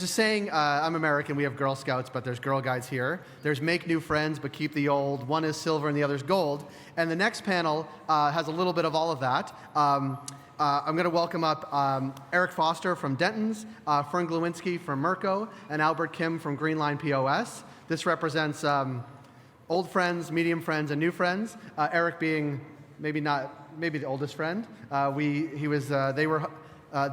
Just saying, I'm American, we have Girl Scouts, but there's Girl Guides here. There's make new friends, but keep the old. One is silver and the other's gold. And the next panel has a little bit of all of that. I'm going to welcome up Eric Foster from Denton's, Fern Glowinski from Merrco, and Albert Kim from Greenline POS. This represents old friends, medium friends, and new friends. Eric being maybe the oldest friend.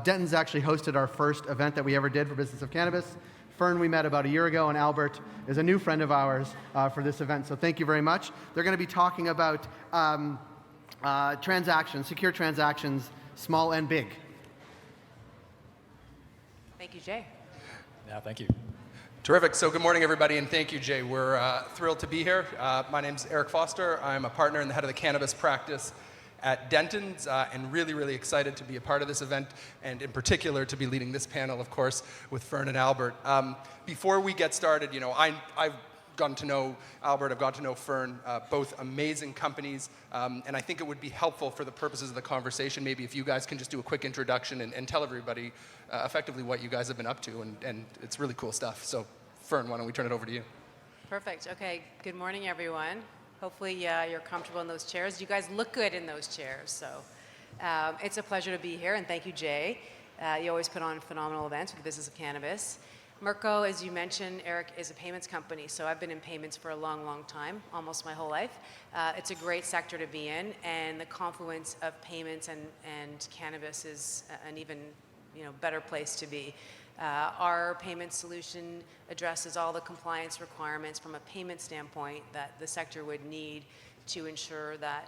Denton's actually hosted our first event that we ever did for Business of Cannabis. Fern we met about a year ago, and Albert is a new friend of ours for this event, so thank you very much. They're going to be talking about transactions, secure transactions, small and big. Thank you, Jay. Yeah, thank you. Terrific. So good morning, everybody, and thank you, Jay. We're thrilled to be here. My name's Eric Foster. I'm a partner and the head of the cannabis practice at Denton's, and really excited to be a part of this event, and in particular to be leading this panel, of course, with Fern and Albert. Before we get started, I've gotten to know Albert, I've gotten to know Fern, both amazing companies, and I think it would be helpful for the purposes of the conversation, maybe if you guys can just do a quick introduction and tell everybody effectively what you guys have been up to, and it's really cool stuff. So Fern, why don't we turn it over to you? Perfect. Okay. Good morning, everyone. Hopefully you're comfortable in those chairs. You guys look good in those chairs. So it's a pleasure to be here, and thank you, Jay. You always put on phenomenal events with the Business of Cannabis. Merrco, as you mentioned, Eric, is a payments company. So I've been in payments for a long time, almost my whole life. It's a great sector to be in, and the confluence of payments and cannabis is an even better place to be. Our payment solution addresses all the compliance requirements from a payment standpoint that the sector would need to ensure that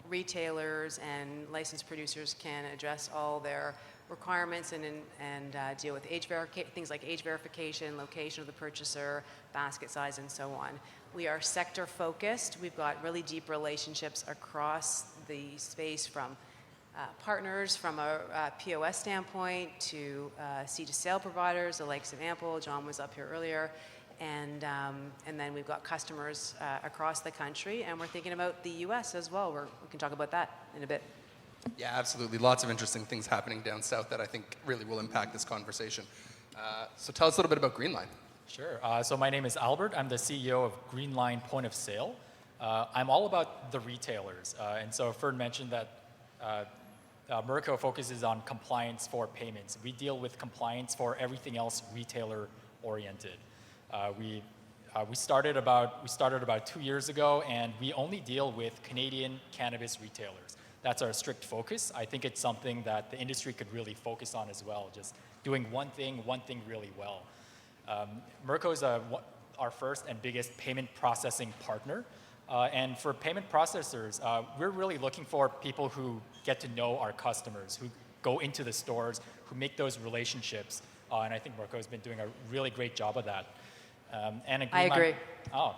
retailers and licensed producers can address all their requirements and deal with things like age verification, location of the purchaser, basket size, and so on. We are sector focused. We've got really deep relationships across the space, from partners from a POS standpoint to seed to sale providers, the likes of Ample. John was up here earlier, and then we've got customers across the country, and we're thinking about the U.S. as well. We can talk about that in a bit. Yeah, absolutely. Lots of interesting things happening down south that I think really will impact this conversation. So tell us a little bit about Greenline. Sure. So my name is Albert. I'm the CEO of Greenline Point of Sale. I'm all about the retailers, and so Fern mentioned that Merrco focuses on compliance for payments. We deal with compliance for everything else retailer oriented. We started about 2 years ago, and we only deal with Canadian cannabis retailers. That's our strict focus. I think it's something that the industry could really focus on as well, just doing one thing really well. Merrco is our first and biggest payment processing partner. And for payment processors, we're really looking for people who get to know our customers, who go into the stores, who make those relationships. And I think Merrco has been doing a really great job of that. I agree. Oh,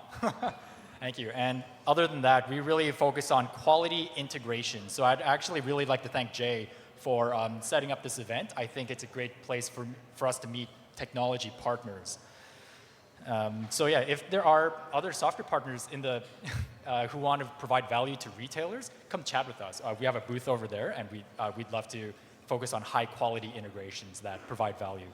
thank you. And other than that, we really focus on quality integration. So I'd actually really like to thank Jay for setting up this event. I think it's a great place for us to meet technology partners. So yeah, if there are other software partners in the who want to provide value to retailers, come chat with us. We have a booth over there, and we'd love to focus on high quality integrations that provide value.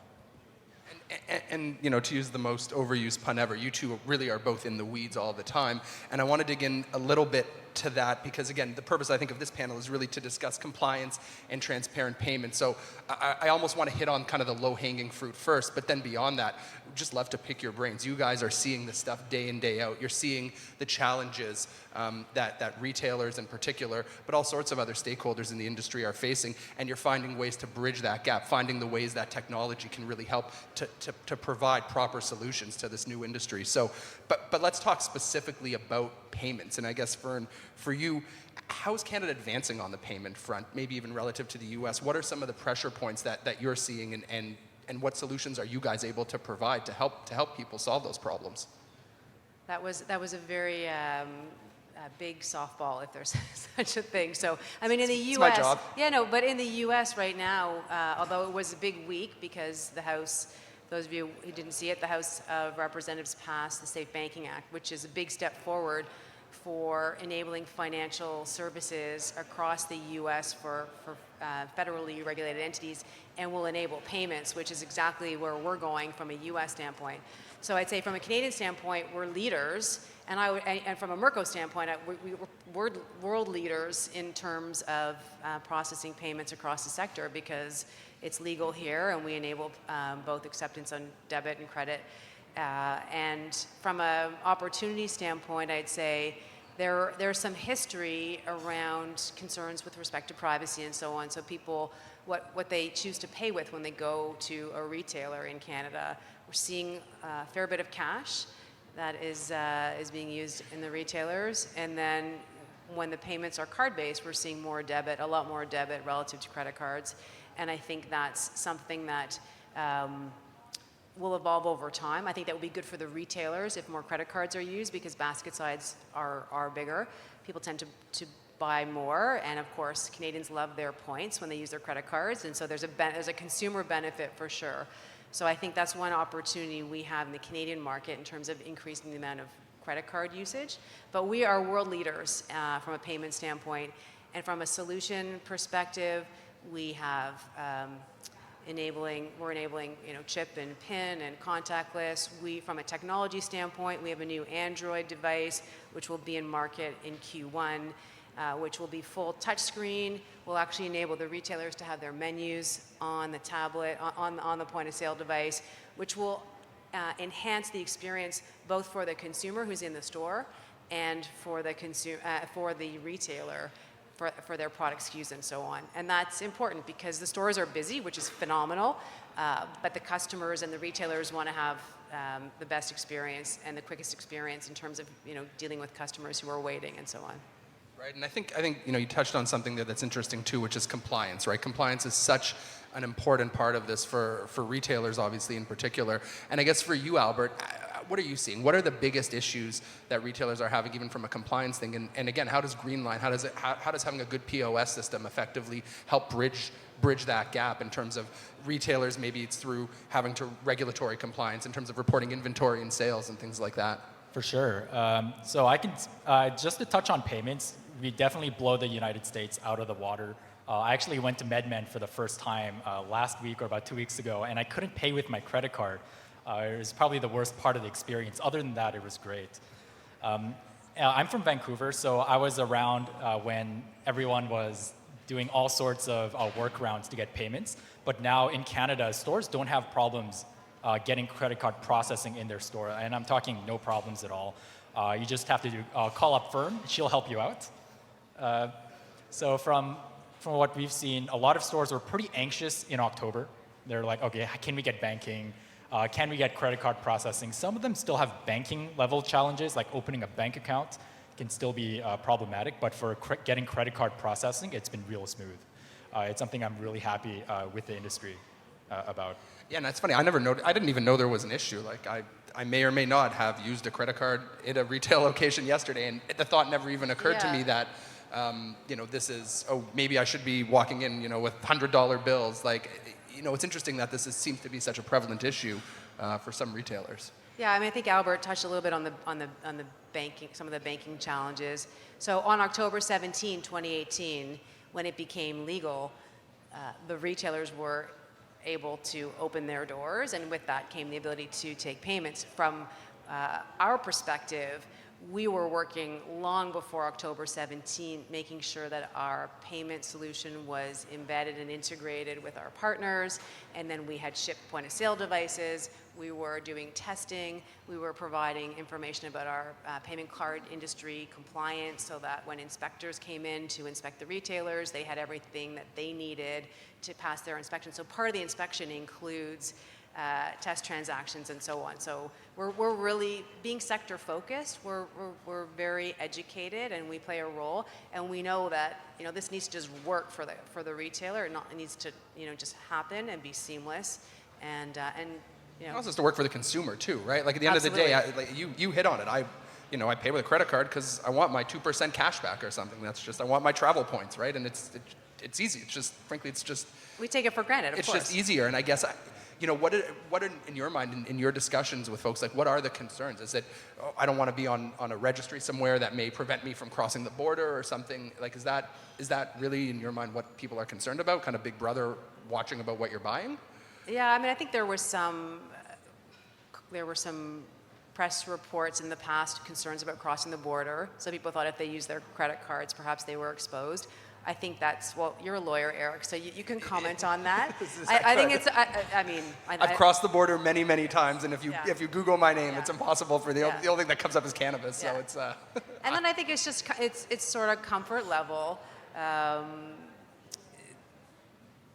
And to use the most overused pun ever, you two really are both in the weeds all the time. And I want to dig in a little bit to that because, again, the purpose, I think, of this panel is really to discuss compliance and transparent payment. So I almost want to hit on kind of the low-hanging fruit first, but then beyond that, just love to pick your brains. You guys are seeing this stuff day in, day out. You're seeing the challenges that retailers in particular, but all sorts of other stakeholders in the industry are facing, and you're finding ways to bridge that gap, finding the ways that technology can really help to provide proper solutions to this new industry. So, but let's talk specifically about payments. And I guess, Fern, for you, how is Canada advancing on the payment front, maybe even relative to the US? What are some of the pressure points that you're seeing, and what solutions are you guys able to provide to help people solve those problems? That was a very big softball, if there's such a thing. So, I mean, in the U.S., my job. But in the U.S. right now, although it was a big week because the House, those of you who didn't see it, the House of Representatives passed the Safe Banking Act, which is a big step forward for enabling financial services across the U.S. for federally regulated entities, and will enable payments, which is exactly where we're going from a U.S. standpoint. So I'd say from a Canadian standpoint, we're leaders, and from a Merrco standpoint, we're world leaders in terms of processing payments across the sector because it's legal here, and we enable both acceptance on debit and credit. And from an opportunity standpoint, I'd say there's some history around concerns with respect to privacy and so on. So people, what they choose to pay with when they go to a retailer in Canada, we're seeing a fair bit of cash that is being used in the retailers. And then when the payments are card-based, we're seeing more debit, a lot more debit relative to credit cards. And I think that's something that will evolve over time. I think that would be good for the retailers if more credit cards are used because basket size are bigger. People tend to buy more, and of course, Canadians love their points when they use their credit cards, and so there's a consumer benefit for sure. So I think that's one opportunity we have in the Canadian market in terms of increasing the amount of credit card usage. But we are world leaders from a payment standpoint, and from a solution perspective, we have we're enabling chip and PIN and contactless. From a technology standpoint, we have a new Android device which will be in market in Q1, which will be full touchscreen. Will actually enable the retailers to have their menus on the tablet, on the point of sale device, which will enhance the experience both for the consumer who's in the store and for the retailer. For their product SKUs and so on. And that's important because the stores are busy, which is phenomenal, but the customers and the retailers want to have the best experience and the quickest experience in terms of dealing with customers who are waiting and so on. Right, and I think you touched on something there that's interesting too, which is compliance, right? Compliance is such an important part of this for retailers, obviously, in particular. And I guess for you, Albert, what are you seeing? What are the biggest issues that retailers are having, even from a compliance thing? And again, how does Greenline, how does having a good POS system effectively help bridge that gap in terms of retailers? Maybe it's through having to regulatory compliance in terms of reporting inventory and sales and things like that. For sure. So I can, just to touch on payments, we definitely blow the United States out of the water. I actually went to MedMen for the first time last week or about 2 weeks ago, and I couldn't pay with my credit card. It was probably the worst part of the experience. Other than that, it was great. I'm from Vancouver, so I was around when everyone was doing all sorts of workarounds to get payments. But now in Canada, stores don't have problems getting credit card processing in their store. And I'm talking no problems at all. You just have to call up Fern. She'll help you out. So from what we've seen, a lot of stores were pretty anxious in October. They're like, okay, can we get banking? Can we get credit card processing? Some of them still have banking level challenges, like opening a bank account can still be problematic, but for getting credit card processing, it's been real smooth. It's something I'm really happy with the industry about. Yeah, and that's funny. I didn't even know there was an issue. Like I may or may not have used a credit card at a retail location yesterday, and the thought never even occurred to me that this is, maybe I should be walking in, with $100 bills. Like, it's interesting that this seems to be such a prevalent issue for some retailers. Yeah, I think Albert touched a little bit on the banking, some of the banking challenges. So on October 17, 2018, when it became legal, the retailers were able to open their doors, and with that came the ability to take payments. From our perspective, we were working long before October 17, making sure that our payment solution was embedded and integrated with our partners, and then we had shipped point of sale devices. We were doing testing. We were providing information about our payment card industry compliance so that when inspectors came in to inspect the retailers, they had everything that they needed to pass their inspection. So part of the inspection includes test transactions and so on. So we're really being sector focused. We're very educated, and we play a role. And we know that this needs to just work for the retailer. It needs to just happen and be seamless. And it also has to work for the consumer too, right? Like at the end of the day, you hit on it. I pay with a credit card because I want my 2% cash back or something. I want my travel points, right? And it's easy. It's just, frankly, it's just. We take it for granted, of course. It's just easier, and I guess. what are in your mind, in your discussions with folks, like what are the concerns? Is it, oh, I don't want to be on a registry somewhere that may prevent me from crossing the border or something? Like, is that really in your mind what people are concerned about? Kind of Big Brother watching about what you're buying? Yeah, I mean, I think there were some press reports in the past, concerns about crossing the border. Some people thought if they used their credit cards, perhaps they were exposed. I think that's, well, you're a lawyer, Eric, so you can comment on that. I think it's, I mean... I've crossed the border many, many times, and if you Google my name, Yeah. it's impossible for the only thing that comes up is cannabis, Yeah. so it's... And then I think it's just, it's sort of comfort level.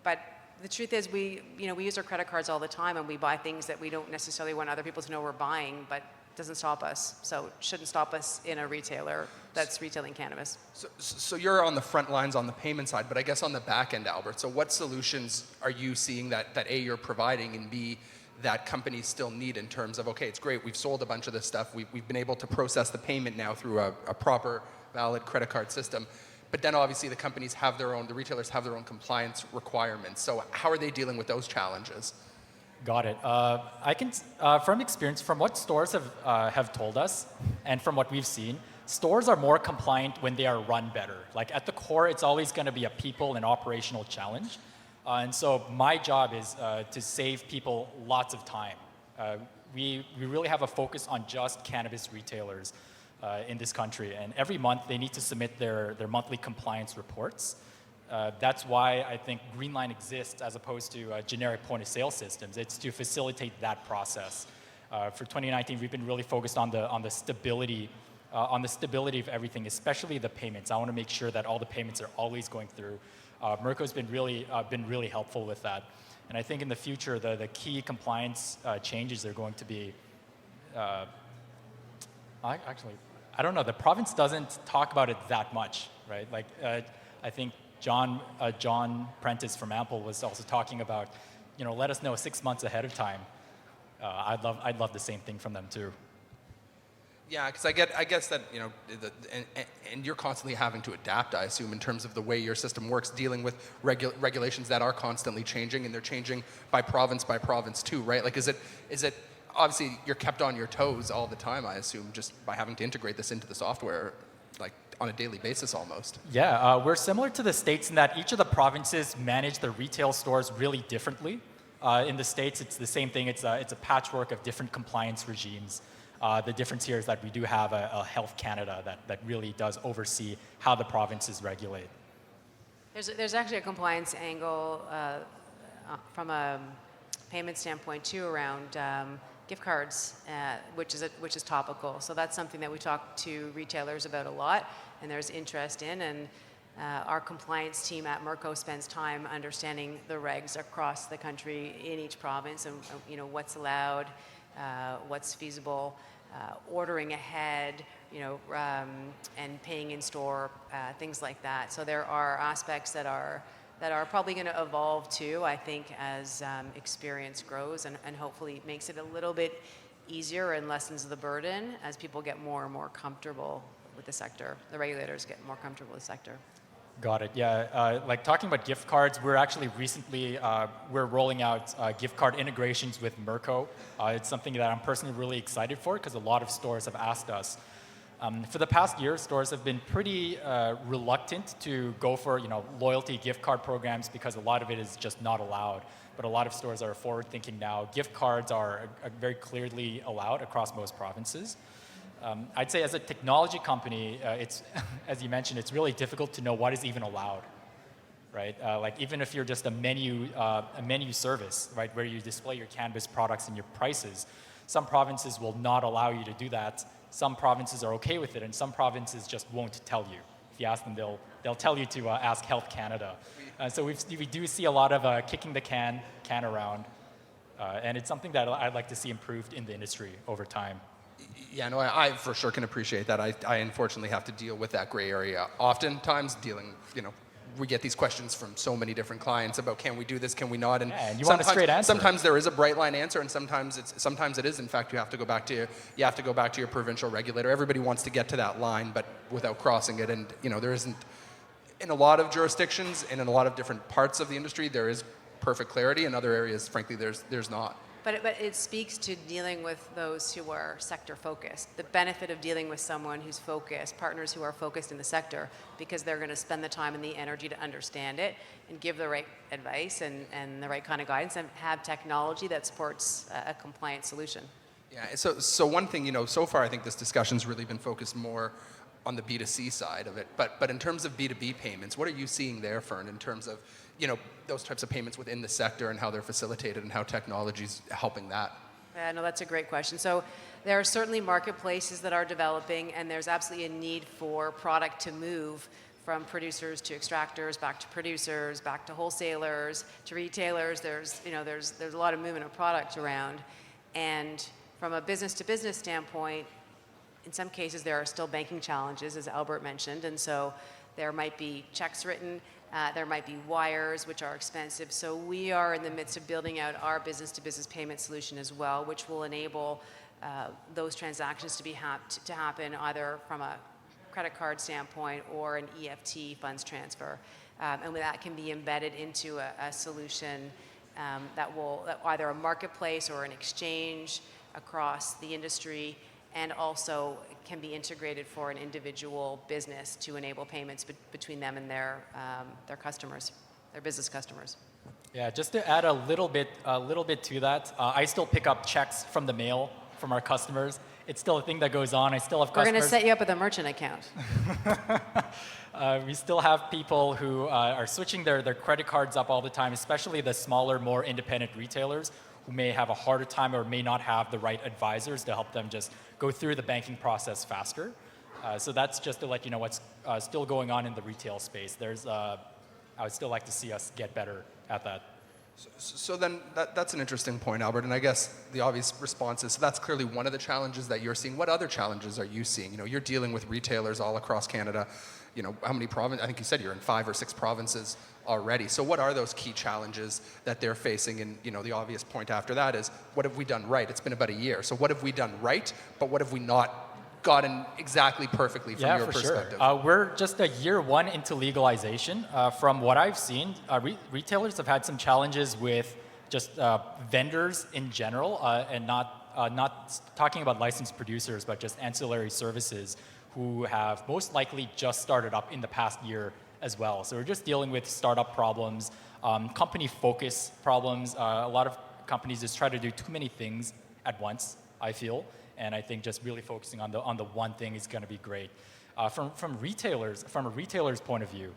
But the truth is we use our credit cards all the time, and we buy things that we don't necessarily want other people to know we're buying, but it doesn't stop us. So it shouldn't stop us in a retailer that's retailing cannabis. So you're on the front lines on the payment side, but I guess on the back end, Albert, so what solutions are you seeing that A, you're providing, and B, that companies still need in terms of, okay, it's great, we've sold a bunch of this stuff, we've been able to process the payment now through a proper, valid credit card system, but then obviously the companies have their own, the retailers have their own compliance requirements. So how are they dealing with those challenges? Got it. I can, from experience, from what stores have told us, and from what we've seen, stores are more compliant when they are run better. Like at the core, it's always going to be a people and operational challenge. And so my job is to save people lots of time. We really have a focus on just cannabis retailers in this country, and every month they need to submit their monthly compliance reports. That's why I think Greenline exists as opposed to generic point of sale systems. It's to facilitate that process. For 2019, we've been really focused on the stability of everything, especially the payments. I want to make sure that all the payments are always going through. Merrco's been really helpful with that. And I think in the future, the key compliance changes are going to be, I don't know, the province doesn't talk about it that much, right? Like, I think John Prentice from Ample was also talking about, let us know 6 months ahead of time. I'd love the same thing from them too. Yeah, because I guess that, and you're constantly having to adapt, I assume, in terms of the way your system works, dealing with regulations that are constantly changing, and they're changing by province too, right? Like, is it obviously you're kept on your toes all the time, I assume, just by having to integrate this into the software, like on a daily basis almost. Yeah, we're similar to the States in that each of the provinces manage their retail stores really differently. In the States, it's the same thing. It's a patchwork of different compliance regimes. The difference here is that we do have a Health Canada that really does oversee how the provinces regulate. There's actually a compliance angle from a payment standpoint too around gift cards, which is topical. So that's something that we talk to retailers about a lot, and there's interest in. And our compliance team at Merrco spends time understanding the regs across the country in each province, and what's allowed, what's feasible, ordering ahead, and paying in store, things like that. So there are aspects that are probably going to evolve too, I think, as experience grows and hopefully makes it a little bit easier and lessens the burden as people get more and more comfortable with the sector. The regulators get more comfortable with the sector. Got it. Yeah, like talking about gift cards, we're actually recently we're rolling out gift card integrations with Merrco. It's something that I'm personally really excited for because a lot of stores have asked us. For the past year, stores have been pretty reluctant to go for loyalty gift card programs because a lot of it is just not allowed. But a lot of stores are forward thinking now. Gift cards are very clearly allowed across most provinces. I'd say as a technology company, it's as you mentioned, it's really difficult to know what is even allowed, right? Like even if you're just a menu service, right, where you display your cannabis products and your prices, some provinces will not allow you to do that. Some provinces are okay with it, and some provinces just won't tell you. If you ask them, they'll tell you to ask Health Canada. So we do see a lot of kicking the can around, and it's something that I'd like to see improved in the industry over time. Yeah, no, I for sure can appreciate that. I unfortunately have to deal with that gray area. Oftentimes we get these questions from so many different clients about can we do this, can we not? And, and you want a straight answer. Sometimes there is a bright line answer, and sometimes it is. In fact, you have to go back to your provincial regulator. Everybody wants to get to that line, but without crossing it. And there isn't, in a lot of jurisdictions and in a lot of different parts of the industry, there is perfect clarity. In other areas, frankly, there's not. But it speaks to dealing with those who are sector focused. The benefit of dealing with someone who's focused, partners who are focused in the sector, because they're going to spend the time and the energy to understand it and give the right advice and the right kind of guidance and have technology that supports a compliant solution. Yeah, so one thing, so far I think this discussion's really been focused more on the B2C side of it, but in terms of B2B payments, what are you seeing there, Fern, in terms of, those types of payments within the sector and how they're facilitated and how technology's helping that? Yeah, no, that's a great question. So there are certainly marketplaces that are developing, and there's absolutely a need for product to move from producers to extractors, back to producers, back to wholesalers, to retailers. There's a lot of movement of product around. And from a business-to-business standpoint, in some cases there are still banking challenges, as Albert mentioned, and so there might be checks written, there might be wires, which are expensive. So we are in the midst of building out our business-to-business payment solution as well, which will enable those transactions to happen either from a credit card standpoint or an EFT funds transfer. And that can be embedded into a solution that will either a marketplace or an exchange across the industry, and also can be integrated for an individual business to enable payments between them and their customers, their business customers. Yeah, just to add a little bit to that, I still pick up checks from the mail from our customers. It's still a thing that goes on. I still have customers. We're going to set you up with a merchant account. We still have people who are switching their credit cards up all the time, especially the smaller, more independent retailers who may have a harder time or may not have the right advisors to help them just go through the banking process faster. So that's just to let you know what's still going on in the retail space. I would still like to see us get better at that. So then that's an interesting point, Albert, and I guess the obvious response is, so that's clearly one of the challenges that you're seeing. What other challenges are you seeing? You're dealing with retailers all across Canada. How many provinces? I think you said you're in 5 or 6 provinces already. So what are those key challenges that they're facing? And the obvious point after that is, what have we done right? It's been about a year. So what have we done right, but what have we not gotten exactly perfectly from your perspective? Sure. We're just a year 1 into legalization. From what I've seen, retailers have had some challenges with just vendors in general, and not talking about licensed producers, but just ancillary services who have most likely just started up in the past year as well. So we're just dealing with startup problems, company focus problems. A lot of companies just try to do too many things at once, I feel. And I think just really focusing on the one thing is going to be great. From a retailer's point of view,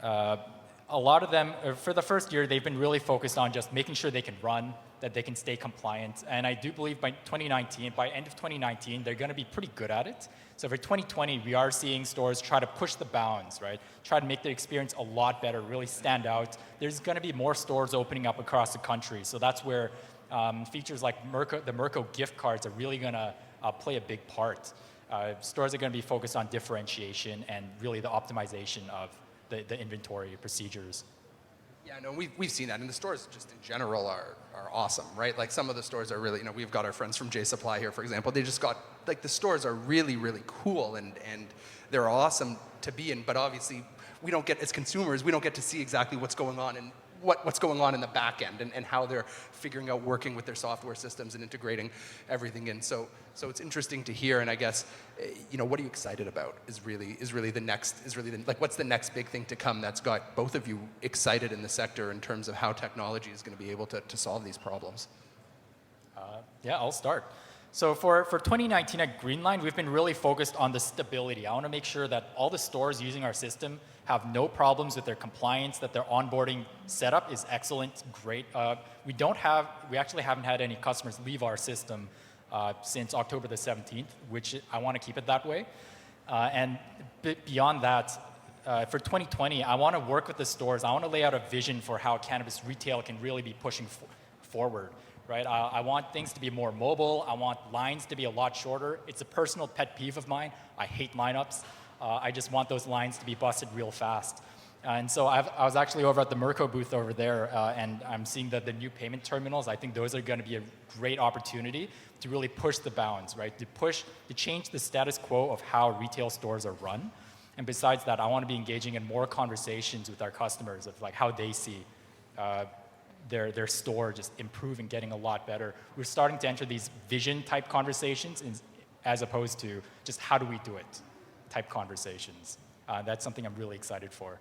a lot of them, for the first year, they've been really focused on just making sure they can run, that they can stay compliant. And I do believe by end of 2019, they're going to be pretty good at it. So for 2020, we are seeing stores try to push the bounds, right? Try to make the experience a lot better, really stand out. There's going to be more stores opening up across the country. So that's where features like the Merrco gift cards are really going to play a big part. Stores are going to be focused on differentiation and really the optimization of the inventory procedures. Yeah, no, we've seen that, and the stores just in general are awesome, right? Like some of the stores are really, we've got our friends from J Supply here, for example. They just got, the stores are really, really cool, and they're awesome to be in, but obviously we don't get, as consumers, we don't get to see exactly what's going on and what's going on in the back end and how they're figuring out working with their software systems and integrating everything in. So it's interesting to hear, and I guess, what are you excited about is really what's the next big thing to come that's got both of you excited in the sector in terms of how technology is going to be able to solve these problems? Yeah, I'll start. So for 2019 at Greenline, we've been really focused on the stability. I want to make sure that all the stores using our system have no problems with their compliance, that their onboarding setup is excellent, great. We actually haven't had any customers leave our system since October the 17th, which I want to keep it that way. And beyond that, for 2020, I want to work with the stores. I want to lay out a vision for how cannabis retail can really be pushing forward. Right? I want things to be more mobile. I want lines to be a lot shorter. It's a personal pet peeve of mine. I hate lineups. I just want those lines to be busted real fast. And so I was actually over at the Merrco booth over there, and I'm seeing the new payment terminals. I think those are going to be a great opportunity to really push the bounds, right? To change the status quo of how retail stores are run. And besides that, I want to be engaging in more conversations with our customers of how they see their store just improve and getting a lot better. We're starting to enter these vision type conversations as opposed to just how do we do it type conversations. That's something I'm really excited for.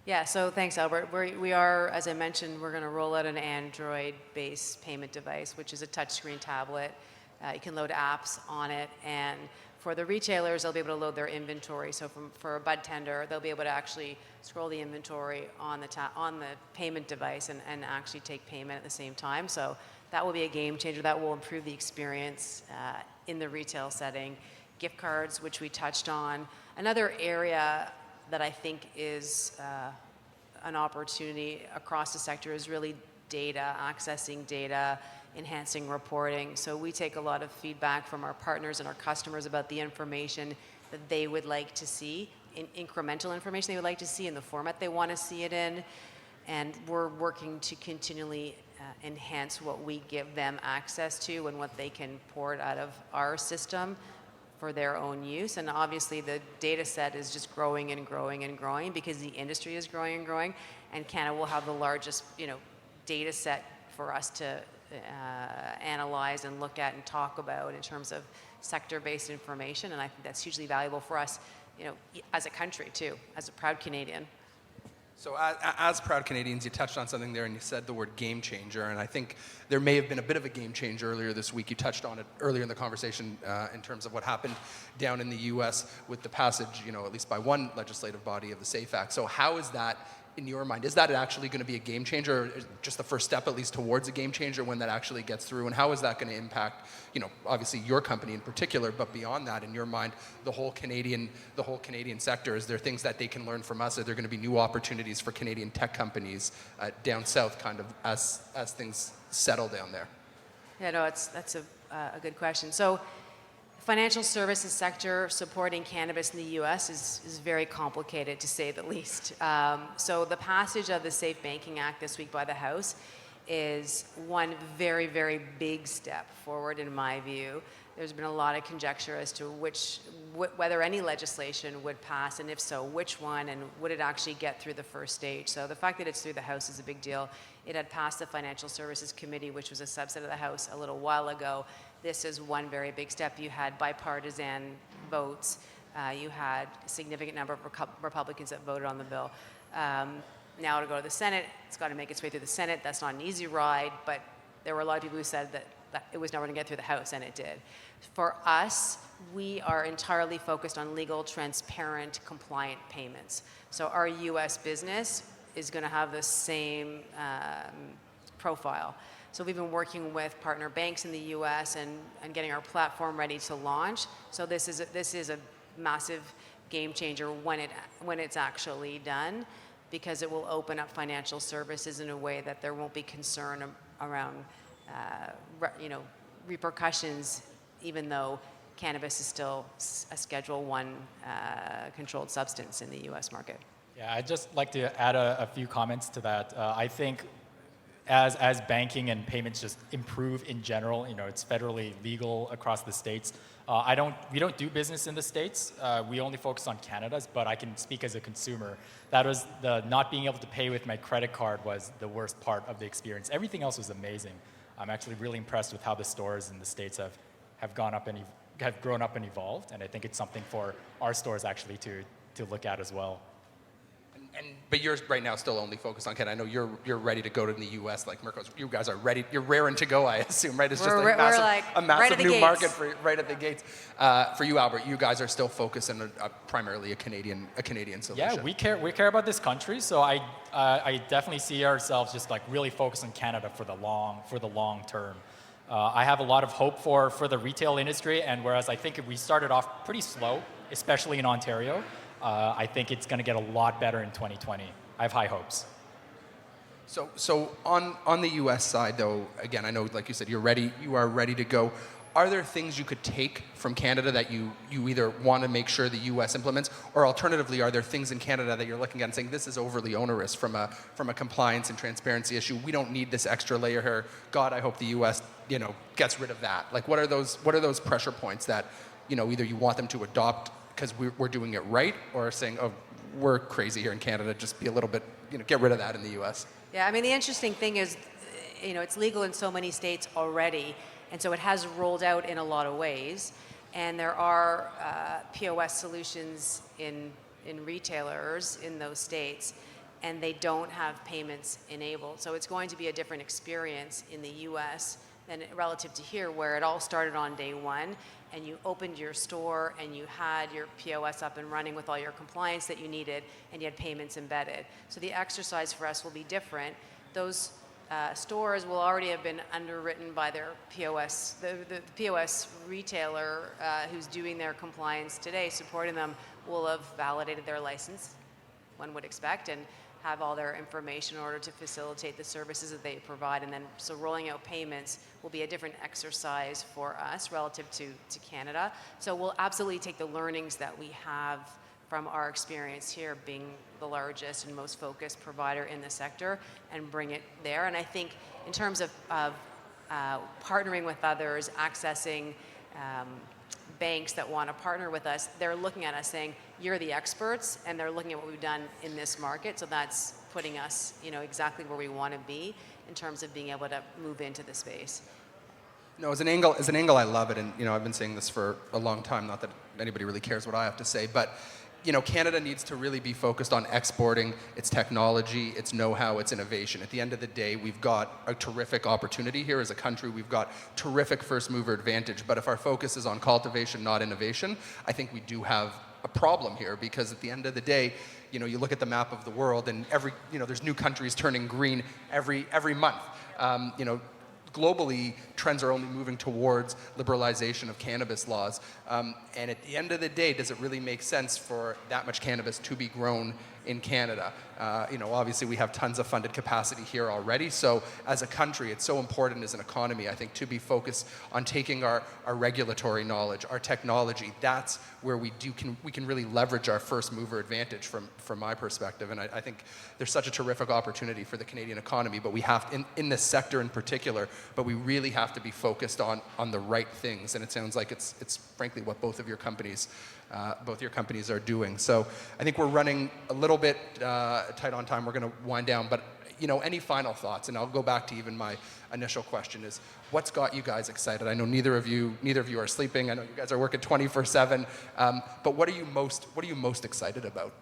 Yeah, so thanks, Albert. We are, as I mentioned, we're going to roll out an Android-based payment device, which is a touchscreen tablet. You can load apps on it, and for the retailers, they'll be able to load their inventory. So for a bud tender, they'll be able to actually scroll the inventory on the payment device and actually take payment at the same time. So that will be a game changer. That will improve the experience in the retail setting. Gift cards, which we touched on. Another area that I think is an opportunity across the sector is really data, accessing data, enhancing reporting. So we take a lot of feedback from our partners and our customers about the information that they would like to see, incremental information they would like to see in the format they want to see it in. And we're working to continually enhance what we give them access to and what they can port out of our system for their own use. And obviously the data set is just growing and growing and growing because the industry is growing and growing, and Canada will have the largest data set for us to analyze and look at and talk about in terms of sector-based information. And I think that's hugely valuable for us, as a country too, as a proud Canadian. So as proud Canadians, you touched on something there and you said the word game changer, and I think there may have been a bit of a game changer earlier this week. You touched on it earlier in the conversation in terms of what happened down in the U.S. with the passage, at least by one legislative body of the SAFE Act. So how is that, in your mind, is that actually going to be a game changer, or just the first step at least towards a game changer when that actually gets through? And how is that going to impact, obviously your company in particular, but beyond that, in your mind, the whole Canadian sector? Is there things that they can learn from us? Are there going to be new opportunities for Canadian tech companies down south, kind of as things settle down there? Yeah, no, that's a good question. So financial services sector supporting cannabis in the U.S. is very complicated, to say the least. So the passage of the Safe Banking Act this week by the House is one very, very big step forward in my view. There's been a lot of conjecture as to whether any legislation would pass, and if so, which one, and would it actually get through the first stage. So the fact that it's through the House is a big deal. It had passed the Financial Services Committee, which was a subset of the House, a little while ago. This is one very big step. You had bipartisan votes. You had a significant number of Republicans that voted on the bill. Now to go to the Senate, it's got to make its way through the Senate. That's not an easy ride, but there were a lot of people who said that it was never going to get through the House, and it did. For us, we are entirely focused on legal, transparent, compliant payments. So our U.S. business is going to have the same profile. So we've been working with partner banks in the U.S. and getting our platform ready to launch. So this is a massive game changer when it's actually done, because it will open up financial services in a way that there won't be concern around repercussions, even though cannabis is still a Schedule I controlled substance in the U.S. market. Yeah, I'd just like to add a few comments to that. I think as banking and payments just improve in general, it's federally legal across the states. We don't do business in the States. We only focus on Canada's, but I can speak as a consumer. That was the not being able to pay with my credit card was the worst part of the experience. Everything else was amazing. I'm actually really impressed with how the stores in the States have grown up and evolved, and I think it's something for our stores actually to look at as well. But you're right now still only focused on Canada. I know you're ready to go to the U.S. like Merrco. You guys are ready. You're raring to go, I assume, right? It's just a massive new market right at the gates. For you, Albert, you guys are still focused on primarily a Canadian solution. Yeah, we care about this country, so I definitely see ourselves just like really focused on Canada for the long term. I have a lot of hope for the retail industry, and whereas I think we started off pretty slow, especially in Ontario, I think it's going to get a lot better in 2020. I have high hopes. So on the U.S. side, though, again, I know, like you said, you are ready to go. Are there things you could take from Canada that you either want to make sure the U.S. implements, or alternatively, are there things in Canada that you're looking at and saying, this is overly onerous from a compliance and transparency issue? We don't need this extra layer here. God, I hope the U.S. gets rid of that. Like, what are those pressure points that either you want them to adopt because we're doing it right, or saying, oh, we're crazy here in Canada, just be a little bit, get rid of that in the U.S.? Yeah, I mean, the interesting thing is, it's legal in so many states already, and so it has rolled out in a lot of ways. And there are POS solutions in retailers in those states, and they don't have payments enabled. So it's going to be a different experience in the U.S. than relative to here, where it all started on day one, and you opened your store and you had your POS up and running with all your compliance that you needed, and you had payments embedded. So the exercise for us will be different. Those stores will already have been underwritten by their POS, the POS retailer who's doing their compliance today, supporting them, will have validated their license, one would expect, and have all their information in order to facilitate the services that they provide. And then, so rolling out payments will be a different exercise for us relative to Canada. So we'll absolutely take the learnings that we have from our experience here, being the largest and most focused provider in the sector, and bring it there. And I think in terms of partnering with others, accessing banks that want to partner with us, they're looking at us saying, you're the experts, and they're looking at what we've done in this market. So that's putting us, exactly where we want to be in terms of being able to move into the space. No, as an angle, I love it, and I've been saying this for a long time. Not that anybody really cares what I have to say, but Canada needs to really be focused on exporting its technology, its know-how, its innovation. At the end of the day, we've got a terrific opportunity here as a country. We've got terrific first-mover advantage. But if our focus is on cultivation, not innovation, I think we do have a problem here, because at the end of the day, you look at the map of the world, and there's new countries turning green every month. Globally, trends are only moving towards liberalization of cannabis laws. And at the end of the day, does it really make sense for that much cannabis to be grown in Canada? Obviously we have tons of funded capacity here already. So as a country, it's so important as an economy, I think, to be focused on taking our regulatory knowledge, our technology. That's where we can really leverage our first mover advantage from my perspective. And I think there's such a terrific opportunity for the Canadian economy, but we have, in this sector in particular, but we really have to be focused on the right things. And it sounds like it's frankly what both your companies are doing. So I think we're running a little bit tight on time. We're going to wind down, but any final thoughts? And I'll go back to even my initial question is, what's got you guys excited? I know neither of you are sleeping. I know you guys are working 24/7. But what are you most excited about?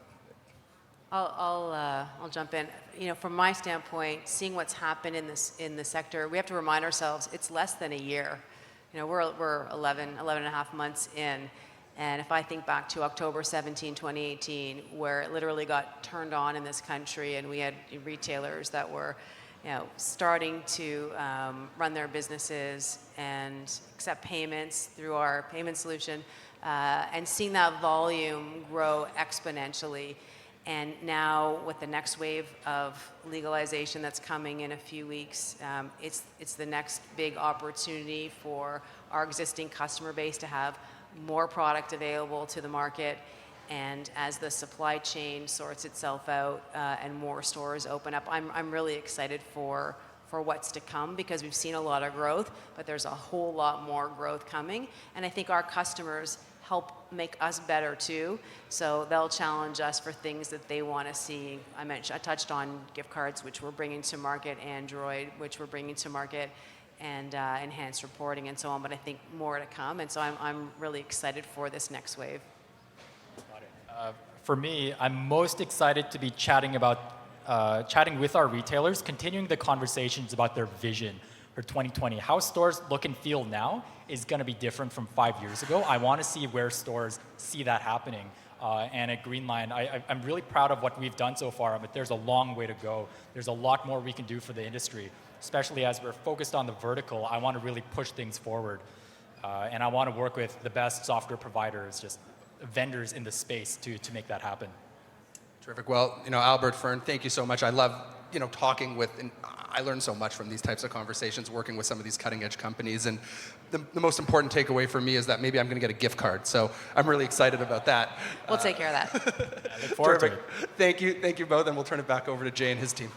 I'll jump in. From my standpoint, seeing what's happened in the sector, we have to remind ourselves it's less than a year. We're 11 and a half months in. And if I think back to October 17, 2018, where it literally got turned on in this country, and we had retailers that were, starting to run their businesses and accept payments through our payment solution, and seeing that volume grow exponentially. And now with the next wave of legalization that's coming in a few weeks, it's the next big opportunity for our existing customer base to have more product available to the market. And as the supply chain sorts itself out and more stores open up, I'm really excited for what's to come, because we've seen a lot of growth, but there's a whole lot more growth coming. And I think our customers help make us better too. So they'll challenge us for things that they want to see. I touched on gift cards, which we're bringing to market, Android, which we're bringing to market, and enhanced reporting and so on, but I think more to come. And so I'm really excited for this next wave. Got it. For me, I'm most excited to be chatting with our retailers, continuing the conversations about their vision for 2020. How stores look and feel now is going to be different from 5 years ago. I want to see where stores see that happening. And at Greenline, I'm really proud of what we've done so far, but there's a long way to go. There's a lot more we can do for the industry, especially as we're focused on the vertical. I want to really push things forward. And I want to work with the best software providers, just vendors in the space to make that happen. Terrific. Well, Albert, Fern, thank you so much. I love, talking with, and I learn so much from these types of conversations, working with some of these cutting edge companies. And the most important takeaway for me is that maybe I'm going to get a gift card. So I'm really excited about that. We'll take care of that. I look forward to it. Thank you both. And we'll turn it back over to Jay and his team.